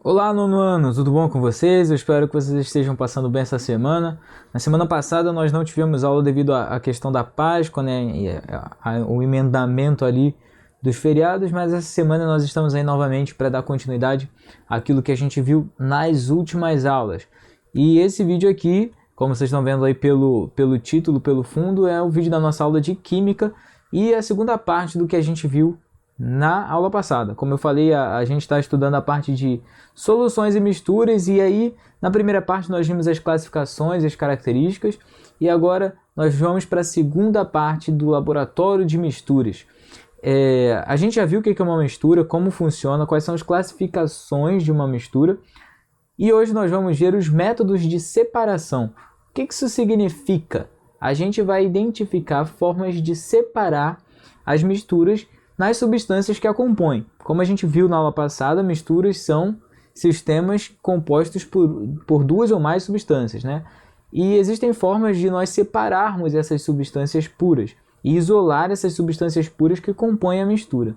Olá, nono ano, tudo bom com vocês? Eu espero que vocês estejam passando bem essa semana. Na semana passada nós não tivemos aula devido à questão da Páscoa, né, o emendamento ali dos feriados, mas essa semana nós estamos aí novamente para dar continuidade àquilo que a gente viu nas últimas aulas. E esse vídeo aqui, como vocês estão vendo aí pelo título, pelo fundo, é o vídeo da nossa aula de Química e a segunda parte do que a gente viu na aula passada. Como eu falei, a gente está estudando a parte de soluções e misturas, e aí na primeira parte nós vimos as classificações, as características, e agora nós vamos para a segunda parte do laboratório de misturas. A gente já viu o que é uma mistura, como funciona, quais são as classificações de uma mistura, e hoje nós vamos ver os métodos de separação. O que isso significa? A gente vai identificar formas de separar as misturas nas substâncias que a compõem. Como a gente viu na aula passada, misturas são sistemas compostos por duas ou mais substâncias, né? E existem formas de nós separarmos essas substâncias puras e isolar essas substâncias puras que compõem a mistura.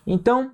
Então,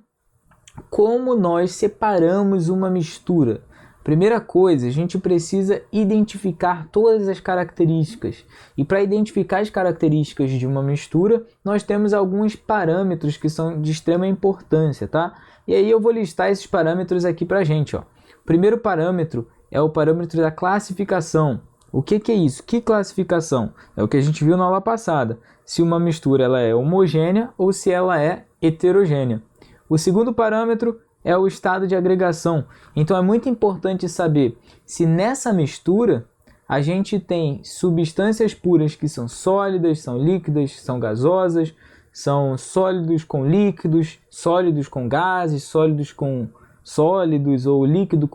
como nós separamos uma mistura? Primeira coisa, a gente precisa identificar todas as características. E para identificar as características de uma mistura, nós temos alguns parâmetros que são de extrema importância, tá? E aí eu vou listar esses parâmetros aqui para a gente, ó. O primeiro parâmetro é o parâmetro da classificação. O que é isso? Que classificação? É o que a gente viu na aula passada. Se uma mistura ela é homogênea ou se ela é heterogênea. O segundo parâmetro é o estado de agregação. Então é muito importante saber se nessa mistura a gente tem substâncias puras que são sólidas, são líquidas, são gasosas, são sólidos com líquidos, sólidos com gases, sólidos com sólidos, ou líquido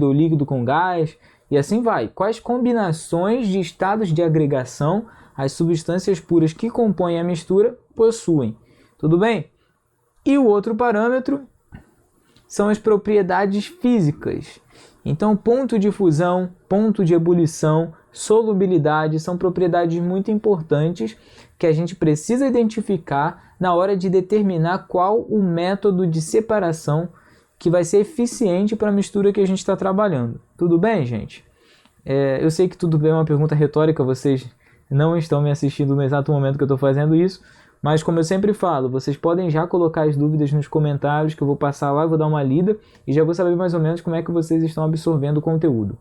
ou líquido com gás, e assim vai. Quais combinações de estados de agregação as substâncias puras que compõem a mistura possuem? Tudo bem? E o outro parâmetro são as propriedades físicas. Então, ponto de fusão, ponto de ebulição, solubilidade são propriedades muito importantes que a gente precisa identificar na hora de determinar qual o método de separação que vai ser eficiente para a mistura que a gente está trabalhando. Tudo bem, gente? Eu sei que tudo bem é uma pergunta retórica, vocês não estão me assistindo no exato momento que eu estou fazendo isso, mas como eu sempre falo, vocês podem já colocar as dúvidas nos comentários que eu vou passar lá, vou dar uma lida e já vou saber mais ou menos como é que vocês estão absorvendo o conteúdo.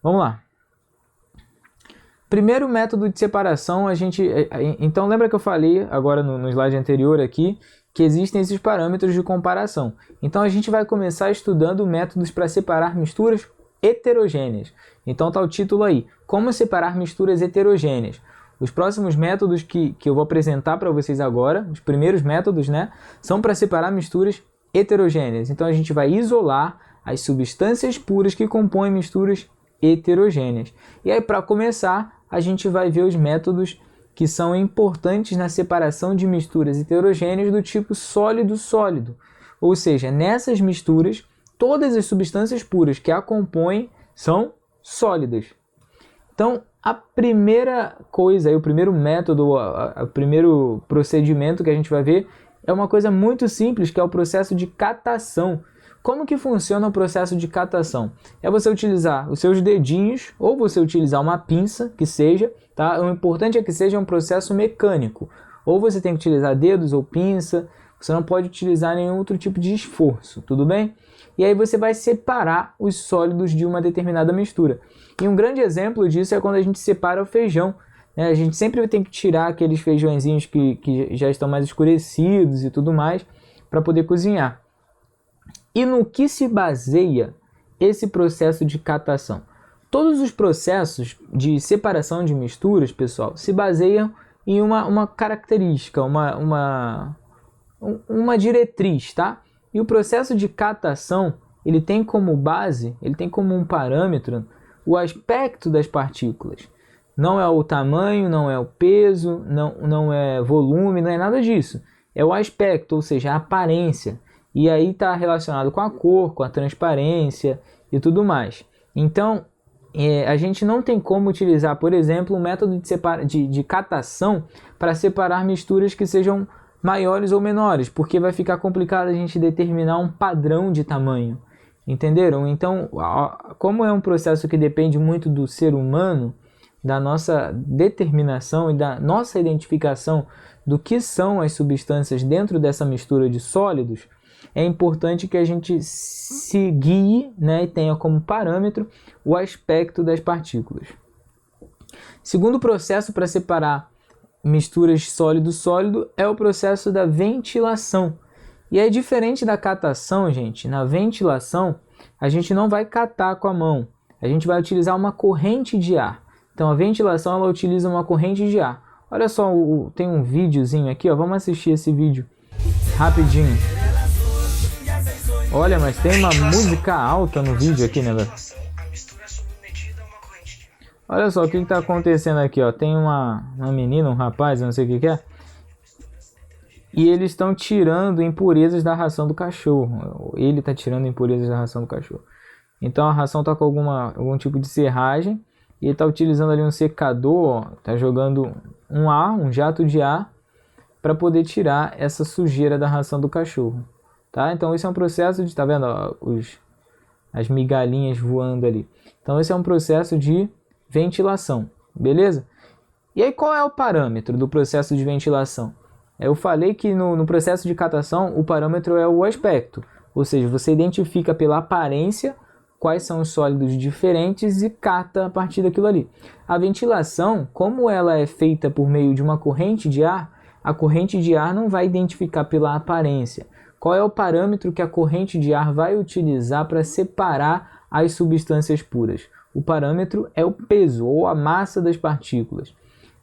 Vamos lá. Primeiro método de separação, então lembra que eu falei agora no slide anterior aqui, que existem esses parâmetros de comparação. Então a gente vai começar estudando métodos para separar misturas heterogêneas. Então tá o título aí, como separar misturas heterogêneas. Os próximos métodos que eu vou apresentar para vocês agora, os primeiros métodos, né, são para separar misturas heterogêneas. Então a gente vai isolar as substâncias puras que compõem misturas heterogêneas. E aí, para começar, a gente vai ver os métodos que são importantes na separação de misturas heterogêneas do tipo sólido-sólido. Ou seja, nessas misturas, todas as substâncias puras que a compõem são sólidas. Então, a primeira coisa, o primeiro método, o primeiro procedimento que a gente vai ver é uma coisa muito simples, que é o processo de catação. Como que funciona o processo de catação? É você utilizar os seus dedinhos ou você utilizar uma pinça, que seja, tá? O importante é que seja um processo mecânico. Ou você tem que utilizar dedos ou pinça, você não pode utilizar nenhum outro tipo de esforço, tudo bem? E aí você vai separar os sólidos de uma determinada mistura. E um grande exemplo disso é quando a gente separa o feijão. Né? A gente sempre tem que tirar aqueles feijõezinhos que já estão mais escurecidos e tudo mais para poder cozinhar. E no que se baseia esse processo de catação? Todos os processos de separação de misturas, pessoal, se baseiam em uma característica, uma diretriz, tá? E o processo de catação, ele tem como base, ele tem como um parâmetro o aspecto das partículas. Não é o tamanho, não é o peso, não é volume, não é nada disso. É o aspecto, ou seja, a aparência. E aí está relacionado com a cor, com a transparência e tudo mais. Então, a gente não tem como utilizar, por exemplo, um método de catação para separar misturas que sejam maiores ou menores, porque vai ficar complicado a gente determinar um padrão de tamanho. Entenderam? Então, como é um processo que depende muito do ser humano, da nossa determinação e da nossa identificação do que são as substâncias dentro dessa mistura de sólidos, é importante que a gente se guie, né, e tenha como parâmetro o aspecto das partículas. Segundo processo para separar misturas sólido-sólido é o processo da ventilação. E é diferente da catação, gente. Na ventilação, a gente não vai catar com a mão, a gente vai utilizar uma corrente de ar. Então a ventilação ela utiliza uma corrente de ar. Olha só, tem um videozinho aqui, ó. Vamos assistir esse vídeo rapidinho. Olha, mas tem uma música alta no vídeo aqui, né, velho? Olha só o que está acontecendo aqui, ó. Tem uma menina, um rapaz, eu não sei o que é. E eles estão tirando impurezas da ração do cachorro. Ele está tirando impurezas da ração do cachorro. Então a ração está com algum tipo de serragem. E ele está utilizando ali um secador, está jogando um jato de ar, para poder tirar essa sujeira da ração do cachorro. Tá? Então esse é um processo de, tá vendo, ó, as migalhinhas voando ali. Então esse é um processo de ventilação, beleza? E aí qual é o parâmetro do processo de ventilação? Eu falei que no processo de catação o parâmetro é o aspecto, ou seja, você identifica pela aparência quais são os sólidos diferentes e cata a partir daquilo ali. A ventilação, como ela é feita por meio de uma corrente de ar, a corrente de ar não vai identificar pela aparência. Qual é o parâmetro que a corrente de ar vai utilizar para separar as substâncias puras? O parâmetro é o peso ou a massa das partículas.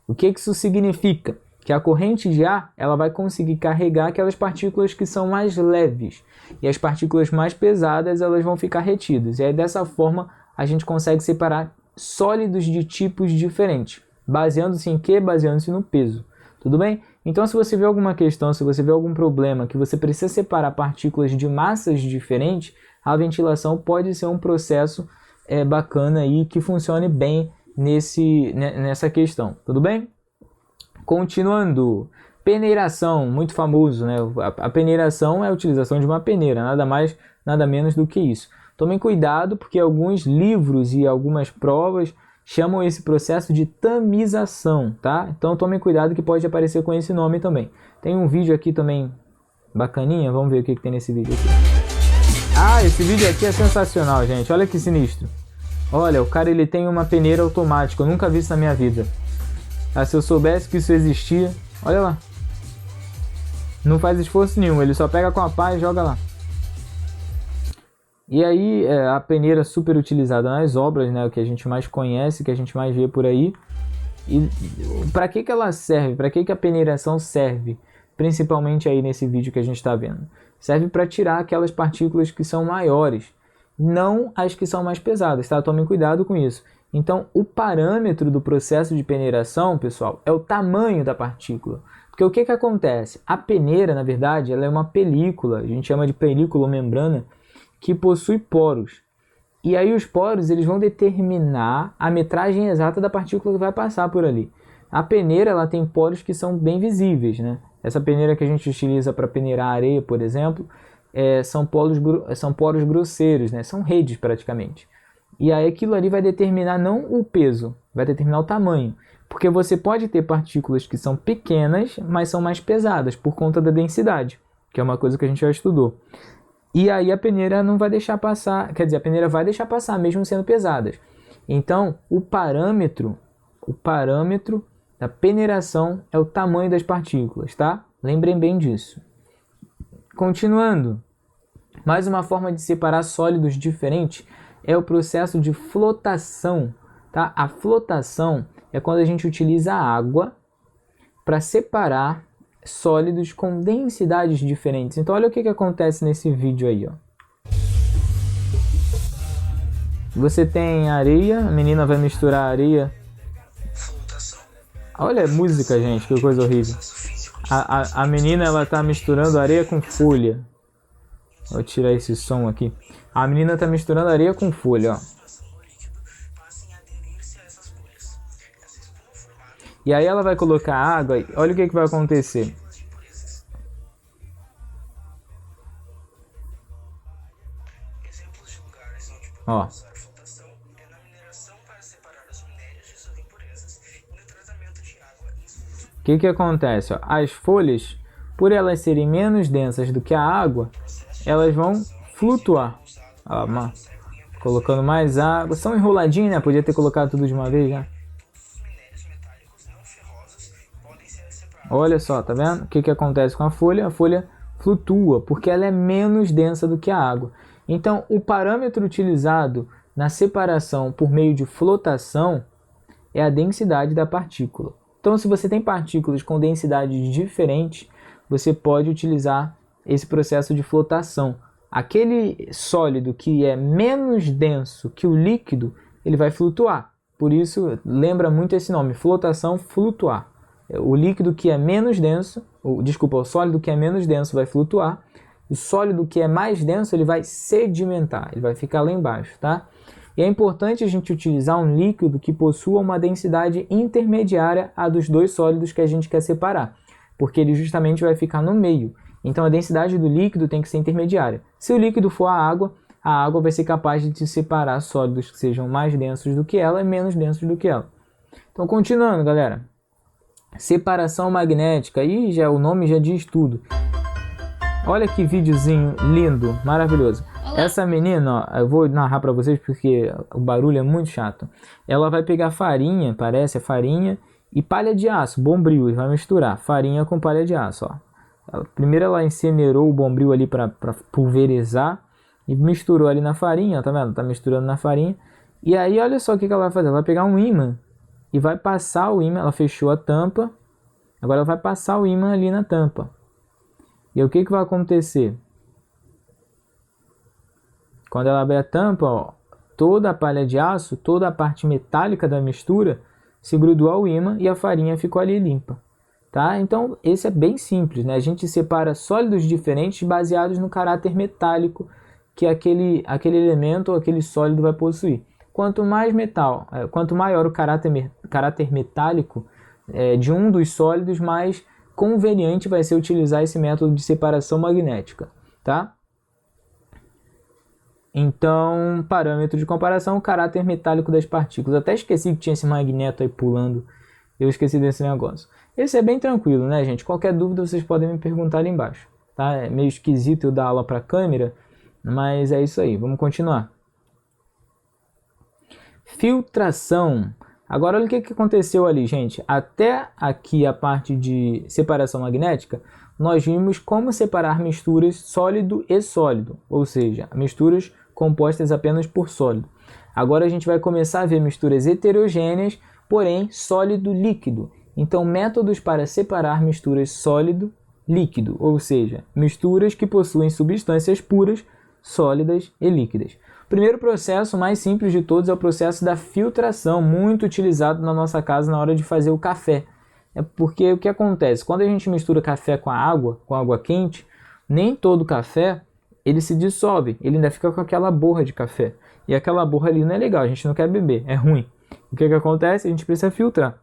O que isso significa? Que a corrente de ar ela vai conseguir carregar aquelas partículas que são mais leves e as partículas mais pesadas elas vão ficar retidas. E aí dessa forma a gente consegue separar sólidos de tipos diferentes. Baseando-se em quê? Baseando-se no peso. Tudo bem? Então se você vê alguma questão, se você vê algum problema que você precisa separar partículas de massas diferentes, a ventilação pode ser um processo bacana aí que funcione bem nessa questão. Tudo bem? Continuando, peneiração, muito famoso, né? A peneiração é a utilização de uma peneira, nada mais, nada menos do que isso. Tomem cuidado porque alguns livros e algumas provas chamam esse processo de tamização, tá? Então tomem cuidado que pode aparecer com esse nome também. Tem um vídeo aqui também bacaninha, vamos ver o que tem nesse vídeo aqui. Ah, esse vídeo aqui é sensacional, gente, olha que sinistro. Olha, o cara ele tem uma peneira automática, eu nunca vi isso na minha vida. Ah, se eu soubesse que isso existia, olha lá. Não faz esforço nenhum, ele só pega com a pá e joga lá. E aí a peneira super utilizada nas obras, né, o que a gente mais conhece, que a gente mais vê por aí. E para que ela serve? Para que a peneiração serve? Principalmente aí nesse vídeo que a gente está vendo. Serve para tirar aquelas partículas que são maiores, não as que são mais pesadas, tá? Tomem cuidado com isso. Então, o parâmetro do processo de peneiração, pessoal, é o tamanho da partícula. Porque o que acontece? A peneira, na verdade, ela é uma película, a gente chama de película ou membrana, que possui poros. E aí os poros eles vão determinar a metragem exata da partícula que vai passar por ali. A peneira ela tem poros que são bem visíveis, né? Essa peneira que a gente utiliza para peneirar areia, por exemplo, são poros grosseiros, né? São redes praticamente. E aí aquilo ali vai determinar não o peso, vai determinar o tamanho. Porque você pode ter partículas que são pequenas, mas são mais pesadas por conta da densidade, que é uma coisa que a gente já estudou. E aí a peneira não vai deixar passar, quer dizer, a peneira vai deixar passar mesmo sendo pesadas. Então, o parâmetro da peneiração é o tamanho das partículas, tá? Lembrem bem disso. Continuando, mais uma forma de separar sólidos diferentes é o processo de flotação, tá? A flotação é quando a gente utiliza a água para separar sólidos com densidades diferentes. Então olha o que acontece nesse vídeo aí, ó. Você tem areia, a menina vai misturar areia. Olha a música, gente, que coisa horrível. A menina ela tá misturando areia com folha. Vou tirar esse som aqui. A menina tá misturando areia com folha, ó. E aí ela vai colocar água e olha o que vai acontecer. Ó. O que acontece? Ó? As folhas, por elas serem menos densas do que a água, elas vão flutuar. Ó, colocando mais água. São enroladinhos, né? Podia ter colocado tudo de uma vez, né? Olha só, tá vendo? O que acontece com a folha? A folha flutua, porque ela é menos densa do que a água. Então, o parâmetro utilizado na separação por meio de flotação é a densidade da partícula. Então, se você tem partículas com densidades diferentes, você pode utilizar esse processo de flotação. Aquele sólido que é menos denso que o líquido, ele vai flutuar. Por isso, lembra muito esse nome, flotação, flutuar. O líquido que é menos denso, o sólido que é menos denso vai flutuar. O sólido que é mais denso, ele vai sedimentar, ele vai ficar lá embaixo, tá? E é importante a gente utilizar um líquido que possua uma densidade intermediária à dos dois sólidos que a gente quer separar, porque ele justamente vai ficar no meio. Então a densidade do líquido tem que ser intermediária. Se o líquido for a água vai ser capaz de separar sólidos que sejam mais densos do que ela e menos densos do que ela. Então, continuando, galera. Separação magnética, aí já o nome já diz tudo. Olha que videozinho lindo, maravilhoso. Essa menina, ó, eu vou narrar para vocês porque o barulho é muito chato. Ela vai pegar farinha, parece farinha, e palha de aço, bombril, e vai misturar farinha com palha de aço. Ó. Primeiro ela incinerou o bombril ali para pulverizar e misturou ali na farinha, tá vendo? Tá misturando na farinha. E aí olha só o que ela vai fazer, ela vai pegar um ímã e vai passar o ímã, ela fechou a tampa, agora ela vai passar o ímã ali na tampa. E o que vai acontecer? Quando ela abrir a tampa, ó, toda a palha de aço, toda a parte metálica da mistura se grudou ao ímã e a farinha ficou ali limpa. Tá? Então, esse é bem simples, né? A gente separa sólidos diferentes baseados no caráter metálico que aquele elemento ou aquele sólido vai possuir. Quanto maior o caráter metálico de um dos sólidos, mais conveniente vai ser utilizar esse método de separação magnética, tá? Então, parâmetro de comparação, o caráter metálico das partículas. Até esqueci que tinha esse magneto aí pulando, eu esqueci desse negócio. Esse é bem tranquilo, né, gente? Qualquer dúvida vocês podem me perguntar ali embaixo, tá? É meio esquisito eu dar aula para a câmera, mas é isso aí, vamos continuar. Filtração. Agora olha o que aconteceu ali, gente. Até aqui a parte de separação magnética, nós vimos como separar misturas sólido e sólido, ou seja, misturas compostas apenas por sólido. Agora a gente vai começar a ver misturas heterogêneas, porém sólido-líquido. Então, métodos para separar misturas sólido-líquido, ou seja, misturas que possuem substâncias puras, sólidas e líquidas. O primeiro processo, mais simples de todos, é o processo da filtração, muito utilizado na nossa casa na hora de fazer o café. É porque o que acontece? Quando a gente mistura café com água quente, nem todo café ele se dissolve, ele ainda fica com aquela borra de café. E aquela borra ali não é legal, a gente não quer beber, é ruim. O que acontece? A gente precisa filtrar.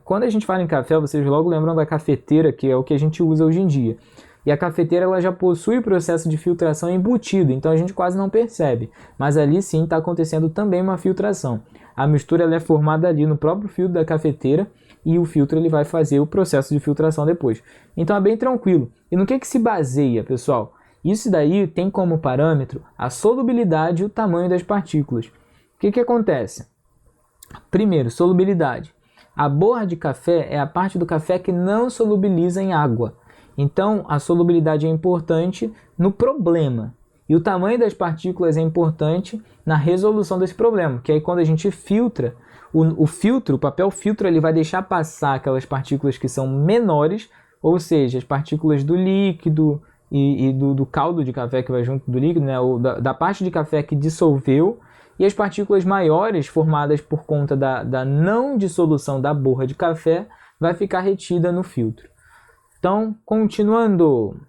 Quando a gente fala em café, vocês logo lembram da cafeteira, que é o que a gente usa hoje em dia. E a cafeteira ela já possui o processo de filtração embutido, então a gente quase não percebe. Mas ali sim está acontecendo também uma filtração. A mistura ela é formada ali no próprio filtro da cafeteira e o filtro ele vai fazer o processo de filtração depois. Então é bem tranquilo. E no que se baseia, pessoal? Isso daí tem como parâmetro a solubilidade e o tamanho das partículas. O que acontece? Primeiro, solubilidade. A borra de café é a parte do café que não solubiliza em água. Então, a solubilidade é importante no problema. E o tamanho das partículas é importante na resolução desse problema. Que aí quando a gente filtra, o papel filtro, ele vai deixar passar aquelas partículas que são menores, ou seja, as partículas do líquido e do caldo de café que vai junto do líquido, né? Ou da parte de café que dissolveu, e as partículas maiores, formadas por conta da não dissolução da borra de café, vai ficar retida no filtro. Então, continuando,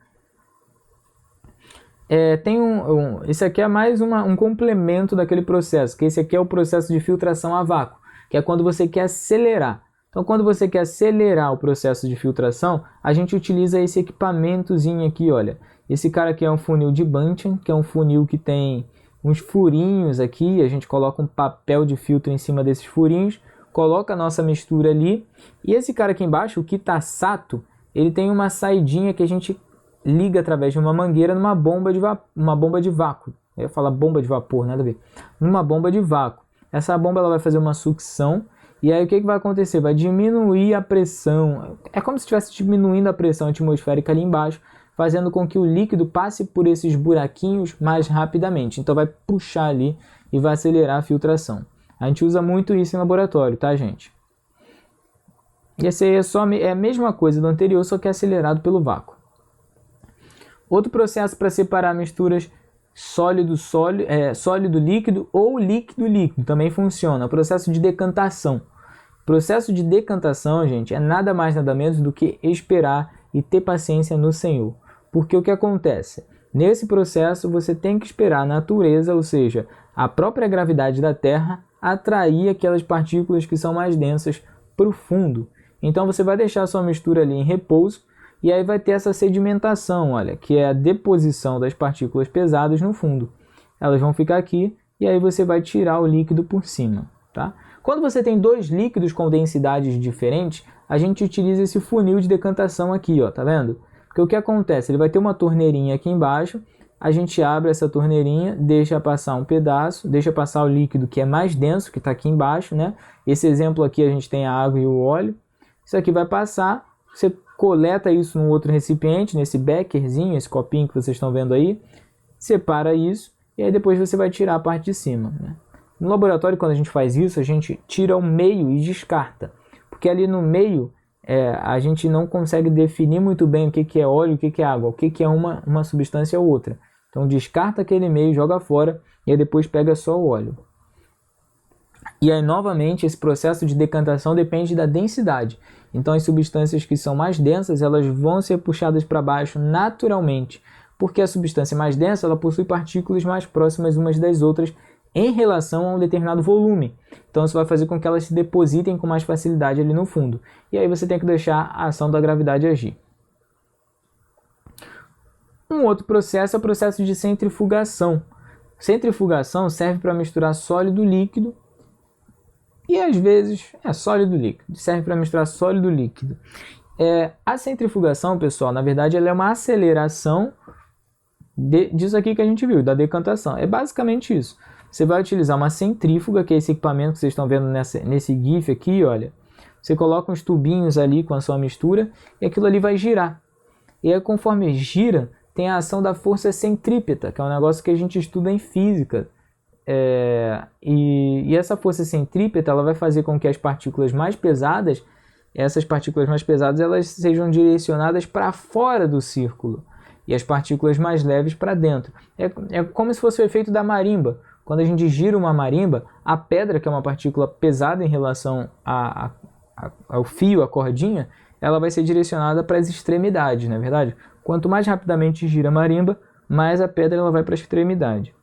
esse aqui é mais um complemento daquele processo, que esse aqui é o processo de filtração a vácuo, que é quando você quer acelerar. Então, quando você quer acelerar o processo de filtração, a gente utiliza esse equipamentozinho aqui, olha. Esse cara aqui é um funil de Bunsen, que é um funil que tem uns furinhos aqui, a gente coloca um papel de filtro em cima desses furinhos, coloca a nossa mistura ali, e esse cara aqui embaixo, o Kitasato, ele tem uma saidinha que a gente liga através de uma mangueira numa bomba de vácuo. Eu ia falar bomba de vapor, nada a ver. Numa bomba de vácuo. Essa bomba ela vai fazer uma sucção, e aí o que vai acontecer? Vai diminuir a pressão. É como se estivesse diminuindo a pressão atmosférica ali embaixo, fazendo com que o líquido passe por esses buraquinhos mais rapidamente. Então vai puxar ali e vai acelerar a filtração. A gente usa muito isso em laboratório, tá, gente? E esse aí é a mesma coisa do anterior, só que é acelerado pelo vácuo. Outro processo para separar misturas sólido-líquido ou líquido-líquido também funciona. O processo de decantação. O processo de decantação, gente, é nada mais nada menos do que esperar e ter paciência no Senhor. Porque o que acontece? Nesse processo você tem que esperar a natureza, ou seja, a própria gravidade da Terra, atrair aquelas partículas que são mais densas para o fundo. Então você vai deixar a sua mistura ali em repouso e aí vai ter essa sedimentação, olha, que é a deposição das partículas pesadas no fundo. Elas vão ficar aqui e aí você vai tirar o líquido por cima, tá? Quando você tem dois líquidos com densidades diferentes, a gente utiliza esse funil de decantação aqui, ó, tá vendo? Porque o que acontece? Ele vai ter uma torneirinha aqui embaixo, a gente abre essa torneirinha, deixa passar um pedaço, deixa passar o líquido que é mais denso, que está aqui embaixo, né? Esse exemplo aqui a gente tem a água e o óleo. Isso aqui vai passar, você coleta isso num outro recipiente, nesse bekerzinho, esse copinho que vocês estão vendo aí, separa isso e aí depois você vai tirar a parte de cima, né? No laboratório, quando a gente faz isso, a gente tira o meio e descarta, porque ali no meio a gente não consegue definir muito bem o que é óleo e o que é água, o que é uma substância ou outra. Então descarta aquele meio, joga fora e aí depois pega só o óleo. E aí novamente esse processo de decantação depende da densidade. Então as substâncias que são mais densas, elas vão ser puxadas para baixo naturalmente, porque a substância mais densa ela possui partículas mais próximas umas das outras em relação a um determinado volume. Então isso vai fazer com que elas se depositem com mais facilidade ali no fundo. E aí você tem que deixar a ação da gravidade agir. Um outro processo é o processo de centrifugação. Centrifugação serve para misturar sólido líquido e às vezes sólido líquido. Serve para misturar sólido líquido. A centrifugação, pessoal, na verdade ela é uma aceleração disso aqui que a gente viu, da decantação. É basicamente isso. Você vai utilizar uma centrífuga, que é esse equipamento que vocês estão vendo nesse GIF aqui, olha. Você coloca uns tubinhos ali com a sua mistura e aquilo ali vai girar. E aí, conforme gira, tem a ação da força centrípeta, que é um negócio que a gente estuda em física. E essa força centrípeta ela vai fazer com que as partículas mais pesadas, elas sejam direcionadas para fora do círculo e as partículas mais leves para dentro. É como se fosse o efeito da marimba. Quando a gente gira uma marimba, a pedra, que é uma partícula pesada em relação ao fio, a cordinha, ela vai ser direcionada para as extremidades, não é verdade? Quanto mais rapidamente gira a marimba, mais a pedra ela vai para a extremidade.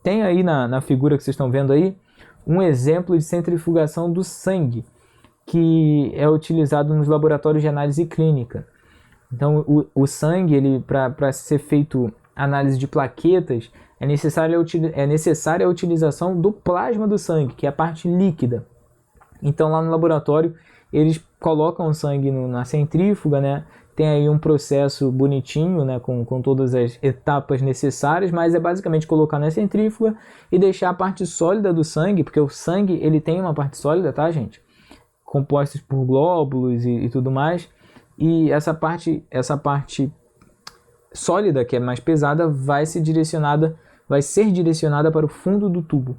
Tem aí na figura que vocês estão vendo aí, um exemplo de centrifugação do sangue, que é utilizado nos laboratórios de análise clínica. Então, o sangue, para ser feito análise de plaquetas, é necessária a utilização do plasma do sangue, que é a parte líquida. Então, lá no laboratório, eles colocam o sangue na centrífuga, né? Tem aí um processo bonitinho, né? com todas as etapas necessárias, mas é basicamente colocar na centrífuga e deixar a parte sólida do sangue, porque o sangue ele tem uma parte sólida, tá, gente? Compostos por glóbulos e tudo mais. E essa parte sólida, que é mais pesada, vai ser direcionada para o fundo do tubo.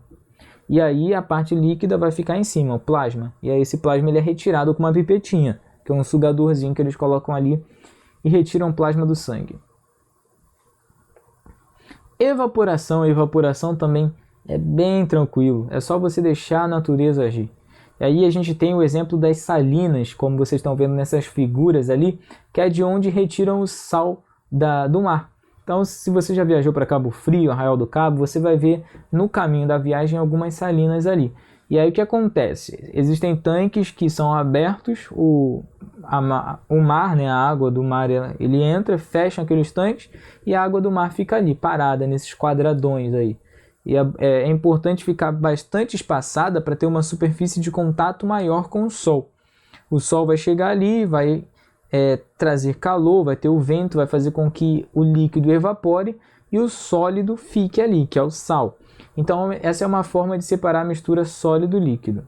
E aí a parte líquida vai ficar em cima, o plasma. E aí esse plasma ele é retirado com uma pipetinha, que é um sugadorzinho que eles colocam ali e retiram o plasma do sangue. Evaporação também é bem tranquilo. É só você deixar a natureza agir. E aí a gente tem o exemplo das salinas, como vocês estão vendo nessas figuras ali, que é de onde retiram o sal do mar. Então, se você já viajou para Cabo Frio, Arraial do Cabo, você vai ver no caminho da viagem algumas salinas ali. E aí o que acontece? Existem tanques que são abertos, o mar, né, a água do mar, ele entra, fecha aqueles tanques e a água do mar fica ali, parada nesses quadradões aí. E é importante ficar bastante espaçada para ter uma superfície de contato maior com o sol. O sol vai chegar ali, vai trazer calor, vai ter o vento, vai fazer com que o líquido evapore e o sólido fique ali, que é o sal. Então essa é uma forma de separar a mistura sólido-líquido.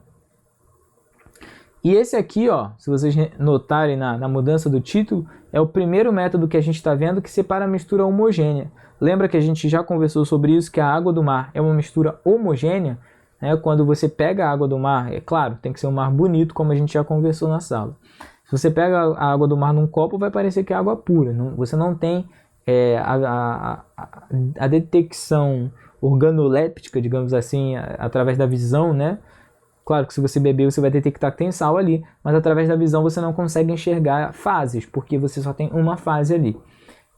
E esse aqui, ó, se vocês notarem na mudança do título, é o primeiro método que a gente está vendo que separa a mistura homogênea. Lembra que a gente já conversou sobre isso, que a água do mar é uma mistura homogênea? Né? Quando você pega a água do mar, é claro, tem que ser um mar bonito, como a gente já conversou na sala. Se você pega a água do mar num copo, vai parecer que é água pura. Você não tem a detecção organoléptica, digamos assim, através da visão, né? Claro que se você beber, você vai detectar que tem sal ali, mas através da visão você não consegue enxergar fases, porque você só tem uma fase ali.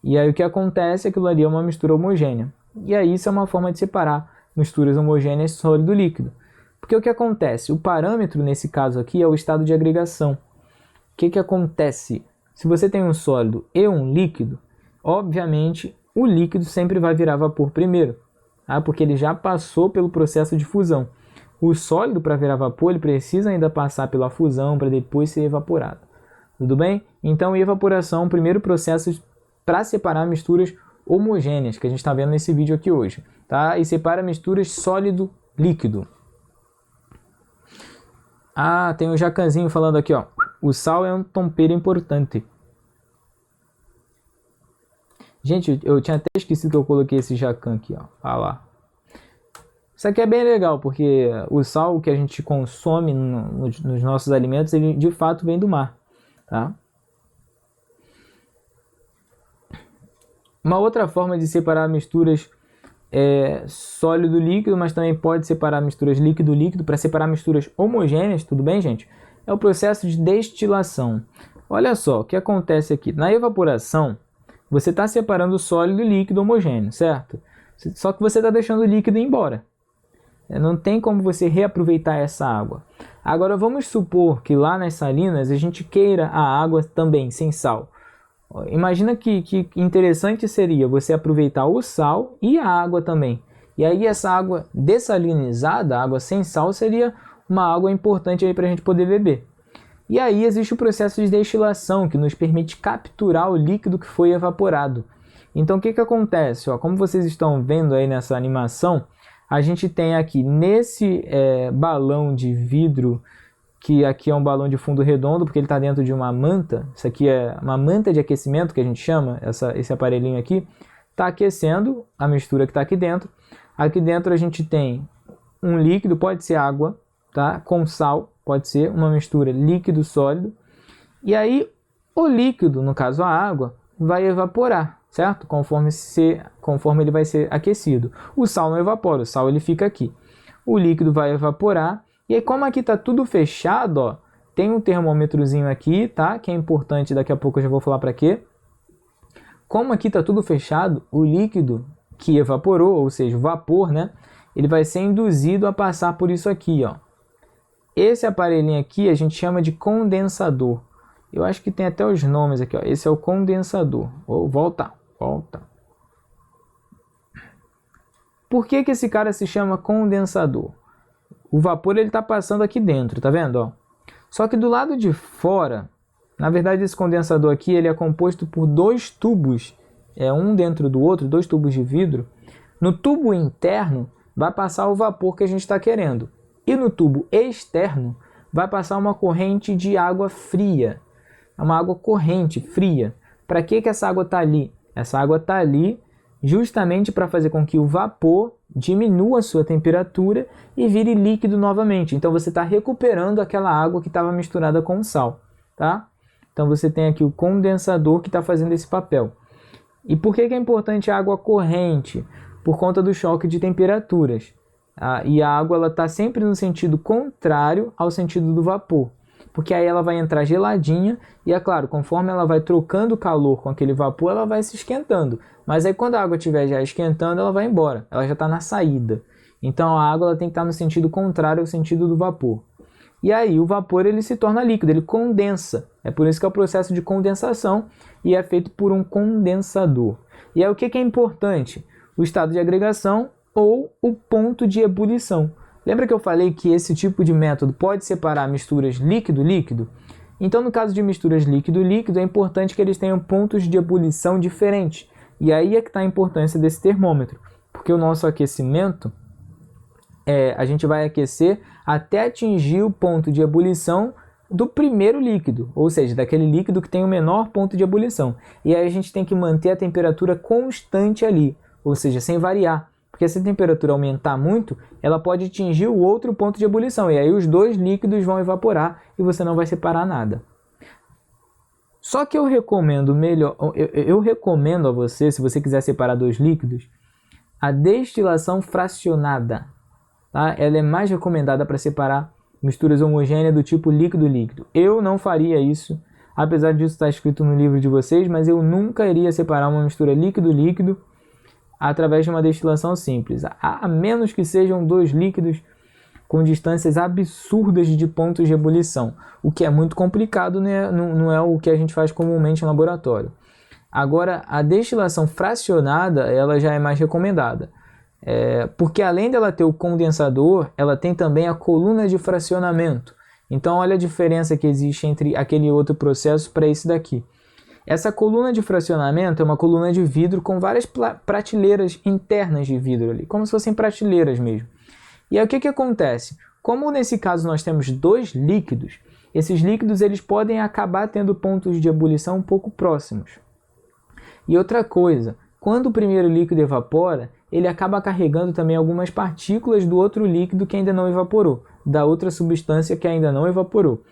E aí o que acontece, aquilo ali é uma mistura homogênea. E aí isso é uma forma de separar misturas homogêneas sólido-líquido. Porque o que acontece? O parâmetro nesse caso aqui é o estado de agregação. O que acontece? Se você tem um sólido e um líquido, obviamente o líquido sempre vai virar vapor primeiro, tá? Porque ele já passou pelo processo de fusão. O sólido, para virar vapor, ele precisa ainda passar pela fusão para depois ser evaporado. Tudo bem? Então, evaporação é o primeiro processo para separar misturas homogêneas, que a gente está vendo nesse vídeo aqui hoje. Tá? E separa misturas sólido-líquido. Ah, tem o Jacanzinho falando aqui, ó. O sal é um tempero importante. Gente, eu tinha até esquecido que eu coloquei esse Jacan aqui, ó. Ah lá. Isso aqui é bem legal, porque o sal que a gente consome nos nossos alimentos, ele de fato vem do mar, tá? Uma outra forma de separar misturas sólido-líquido, mas também pode separar misturas líquido-líquido, para separar misturas homogêneas, tudo bem, gente? É o processo de destilação. Olha só, o que acontece aqui. Na evaporação, você está separando sólido e líquido homogêneo, certo? Só que você está deixando o líquido ir embora. Não tem como você reaproveitar essa água. Agora vamos supor que lá nas salinas a gente queira a água também sem sal. Imagina que interessante seria você aproveitar o sal e a água também. E aí essa água dessalinizada, água sem sal, seria uma água importante aí para a gente poder beber. E aí existe o processo de destilação que nos permite capturar o líquido que foi evaporado. Então o que acontece? Como vocês estão vendo aí nessa animação, a gente tem aqui nesse balão de vidro, que aqui é um balão de fundo redondo, porque ele está dentro de uma manta. Isso aqui é uma manta de aquecimento, que a gente chama, esse aparelhinho aqui. Está aquecendo a mistura que está aqui dentro. Aqui dentro a gente tem um líquido, pode ser água, tá? Com sal, pode ser uma mistura líquido-sólido. E aí o líquido, no caso a água, vai evaporar, certo? Conforme ele vai ser aquecido. O sal não evapora, o sal ele fica aqui. O líquido vai evaporar. E aí, como aqui está tudo fechado, ó, tem um termômetrozinho aqui, tá? Que é importante, daqui a pouco eu já vou falar para quê. Como aqui está tudo fechado, o líquido que evaporou, ou seja, o vapor, né? Ele vai ser induzido a passar por isso aqui, ó. Esse aparelhinho aqui a gente chama de condensador. Eu acho que tem até os nomes aqui, ó. Esse é o condensador. Volta. Por que esse cara se chama condensador? O vapor ele está passando aqui dentro, tá vendo? Ó? Só que do lado de fora, na verdade esse condensador aqui ele é composto por dois tubos, um dentro do outro, dois tubos de vidro. No tubo interno vai passar o vapor que a gente está querendo. E no tubo externo vai passar uma corrente de água fria. É uma água corrente, fria. Para que essa água está ali? Essa água está ali justamente para fazer com que o vapor diminua a sua temperatura e vire líquido novamente. Então você está recuperando aquela água que estava misturada com o sal, tá? Então você tem aqui o condensador que está fazendo esse papel. E por que é importante a água corrente? Por conta do choque de temperaturas. E a água está sempre no sentido contrário ao sentido do vapor. Porque aí ela vai entrar geladinha e, é claro, conforme ela vai trocando calor com aquele vapor, ela vai se esquentando. Mas aí quando a água estiver já esquentando, ela vai embora. Ela já está na saída. Então a água ela tem que estar no sentido contrário ao sentido do vapor. E aí o vapor ele se torna líquido, ele condensa. É por isso que é o processo de condensação e é feito por um condensador. E aí o que é importante? O estado de agregação ou o ponto de ebulição. Lembra que eu falei que esse tipo de método pode separar misturas líquido-líquido? Então, no caso de misturas líquido-líquido, é importante que eles tenham pontos de ebulição diferentes. E aí é que está a importância desse termômetro, porque o nosso aquecimento, a gente vai aquecer até atingir o ponto de ebulição do primeiro líquido, ou seja, daquele líquido que tem o menor ponto de ebulição. E aí a gente tem que manter a temperatura constante ali, ou seja, sem variar. Porque se a temperatura aumentar muito, ela pode atingir o outro ponto de ebulição. E aí os dois líquidos vão evaporar e você não vai separar nada. Só que eu recomendo a você, se você quiser separar dois líquidos, a destilação fracionada. Tá? Ela é mais recomendada para separar misturas homogêneas do tipo líquido-líquido. Eu não faria isso, apesar disso estar escrito no livro de vocês, mas eu nunca iria separar uma mistura líquido-líquido através de uma destilação simples, a menos que sejam dois líquidos com distâncias absurdas de pontos de ebulição, o que é muito complicado, né? Não é o que a gente faz comumente no laboratório. Agora, a destilação fracionada, ela já é mais recomendada, porque além dela ter o condensador, ela tem também a coluna de fracionamento. Então, olha a diferença que existe entre aquele outro processo para esse daqui. Essa coluna de fracionamento é uma coluna de vidro com várias prateleiras internas de vidro ali, como se fossem prateleiras mesmo. E aí o que acontece? Como nesse caso nós temos dois líquidos, esses líquidos eles podem acabar tendo pontos de ebulição um pouco próximos. E outra coisa, quando o primeiro líquido evapora, ele acaba carregando também algumas partículas do outro líquido que ainda não evaporou, da outra substância que ainda não evaporou.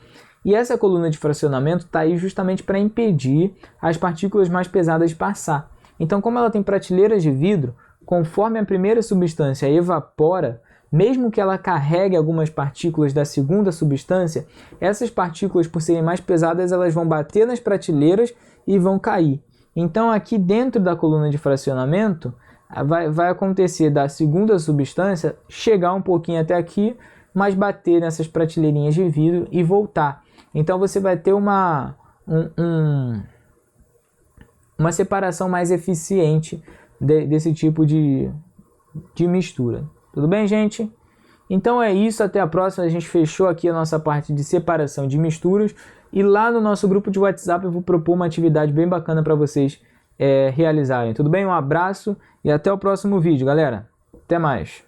E essa coluna de fracionamento está aí justamente para impedir as partículas mais pesadas de passar. Então, como ela tem prateleiras de vidro, conforme a primeira substância evapora, mesmo que ela carregue algumas partículas da segunda substância, essas partículas, por serem mais pesadas, elas vão bater nas prateleiras e vão cair. Então, aqui dentro da coluna de fracionamento, vai acontecer da segunda substância chegar um pouquinho até aqui, mas bater nessas prateleirinhas de vidro e voltar. Então você vai ter uma separação mais eficiente desse tipo de mistura. Tudo bem, gente? Então é isso, até a próxima. A gente fechou aqui a nossa parte de separação de misturas. E lá no nosso grupo de WhatsApp eu vou propor uma atividade bem bacana para vocês realizarem. Tudo bem? Um abraço e até o próximo vídeo, galera. Até mais.